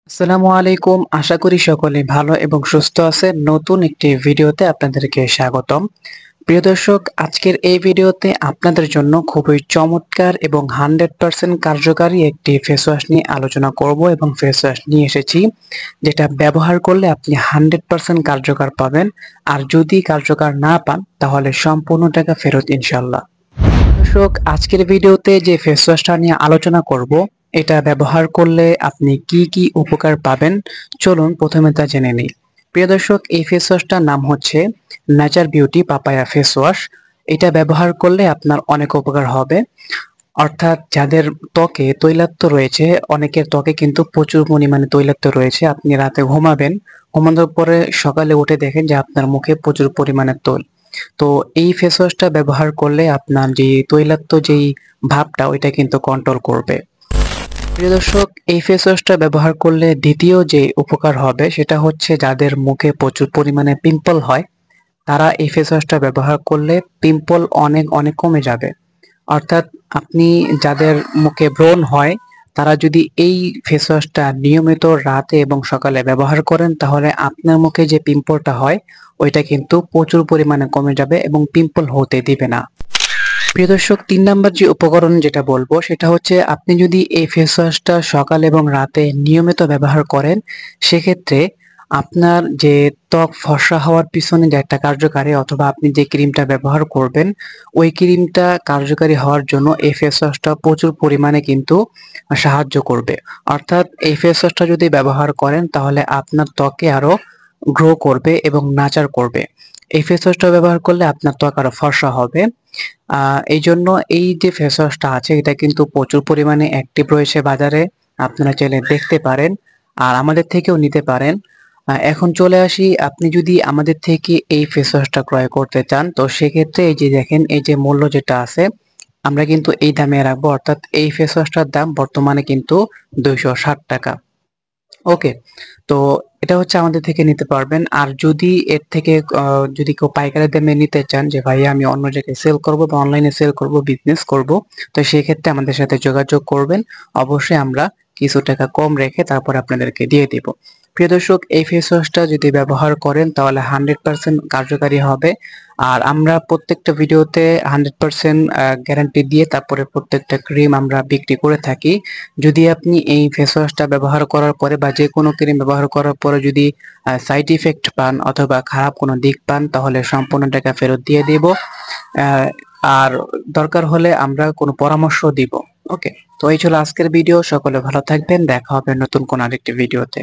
আসসালামু আলাইকুম। আশা করি সকলে ভালো এবং সুস্থ আছেন। নতুন একটি ভিডিওতে আপনাদেরকে স্বাগতম। প্রিয় দর্শক, আজকের এই ভিডিওতে আপনাদের জন্য খুবই চমৎকার এবং 100% কার্যকারী একটি ফেস ওয়াশ নিয়ে আলোচনা করব এবং ফেস ওয়াশ নিয়ে এসেছি যেটা ব্যবহার করলে আপনি 100% কার্যকর পাবেন। আর যদি কার্যকর না পান তাহলে সম্পূর্ণ টাকা ফেরত ইনশাল্লাহ। দর্শক, আজকের ভিডিওতে যে ফেস ওয়াশটা নিয়ে আলোচনা করব এটা ব্যবহার করলে আপনি কি কি উপকার পাবেন চলুন প্রথমে তা জেনে নিই। প্রিয় দর্শক, এই ফেস ওয়াশটার নাম হচ্ছে nature beauty papaya face wash. এটা ব্যবহার করলে আপনার অনেক উপকার হবে। অর্থাৎ যাদের ত্বকে তৈলাক্ত রয়েছে, অনেকের ত্বকে কিন্তু প্রচুর পরিমাণে তৈলাক্ত রয়েছে, আপনি রাতে ঘুমাবেন, ঘুমানোর পরে সকালে উঠে দেখেন যে আপনার মুখে প্রচুর পরিমাণে তৈল। তো এই ফেস ওয়াশটা ব্যবহার করলে আপনার যে তৈলাক্ত যেই ভাবটা ওইটা কিন্তু কন্ট্রোল করবে। প্রিয় দর্শক, এই ফেস ওয়াশটা ব্যবহার করলে দ্বিতীয় যে উপকার হবে সেটা হচ্ছে যাদের মুখে প্রচুর পরিমাণে পিম্পল হয় তারা এই ফেস ওয়াশটা ব্যবহার করলে পিম্পল অনেক অনেক কমে যাবে। অর্থাৎ আপনি যাদের মুখে ব্রণ হয় তারা যদি এই ফেস ওয়াশটা নিয়মিত রাতে এবং সকালে ব্যবহার করেন তাহলে আপনার মুখে যে পিম্পলটা হয় ওইটা কিন্তু প্রচুর পরিমাণে কমে যাবে এবং পিম্পল হতে দিবে না। প্রিয় দর্শক, 3 নাম্বার যে উপকরণ যেটা বলবো সেটা হচ্ছে আপনি যদি এই ফেস ওয়াশটা সকাল এবং রাতে নিয়মিত ব্যবহার করেন সেক্ষেত্রে আপনার যে ত্বক ফর্সা হওয়ার পিছনে যে একটা কার্যকারী অথবা আপনি যে ক্রিমটা ব্যবহার করবেন ওই ক্রিমটা কার্যকারী হওয়ার জন্য এই ফেস ওয়াশটা প্রচুর পরিমাণে কিন্তু সাহায্য করবে। অর্থাৎ এই ফেস ওয়াশটা যদি ব্যবহার করেন তাহলে আপনার ত্বকে আরো গ্রো করবে এবং নাচার করবে। এই ফেস ওয়াশটা ব্যবহার করলে আপনার ত্বক আরো ফর্সা হবে। এই জন্য এই যে ফেস ওয়াশটা আছে এটা কিন্তু প্রচুর পরিমাণে অ্যাক্টিভ রয়েছে বাজারে, আপনারা চাইলে দেখতে পারেন আর আমাদের থেকেও নিতে পারেন। এখন চলে আসি, আপনি যদি আমাদের থেকে এই ফেস ওয়াশটা ক্রয় করতে চান তো সেক্ষেত্রে এই যে দেখেন এই যে মূল্য যেটা আছে আমরা কিন্তু এই দামে রাখবো। অর্থাৎ এই ফেস ওয়াশটার দাম বর্তমানে কিন্তু 260 টাকা। ওকে, তো এটা হচ্ছে আমাদের থেকে নিতে পারবেন। আর যদি এর থেকে যদি কেউ পাইকারি দামে নিতে চান যে ভাই আমি অন্য জায়গায় সেল করব বা অনলাইনে সেল করব, বিজনেস করব, তো সেই ক্ষেত্রে আমাদের সাথে যোগাযোগ করবেন। অবশ্যই আমরা কিছু টাকা কম রেখে তারপর আপনাদেরকে দিয়ে দিব। প্রিয় দর্শক, এই ফেস ওয়াশটা যদি ব্যবহার করেন তাহলে 100% কার্যকারী হবে। আর আমরা প্রত্যেকটা ভিডিওতে 100% গ্যারান্টি দিয়ে তারপরে প্রত্যেকটা ক্রিম আমরা বিক্রি করে থাকি। যদি আপনি এই ফেস ওয়াশটা ব্যবহার করার পরে বা যে কোনো ক্রিম ব্যবহার করার পরে যদি সাইড ইফেক্ট পান অথবা খারাপ কোনো দিক পান তাহলে সম্পূর্ণ টাকা ফেরত দিয়ে দিব। আহ, আর দরকার হলে আমরা কোনো পরামর্শ দিব। ওকে, তো এই ছিল আজকের ভিডিও। সকলে ভালো থাকবেন, দেখা হবে নতুন কোনো আরেকটি ভিডিওতে।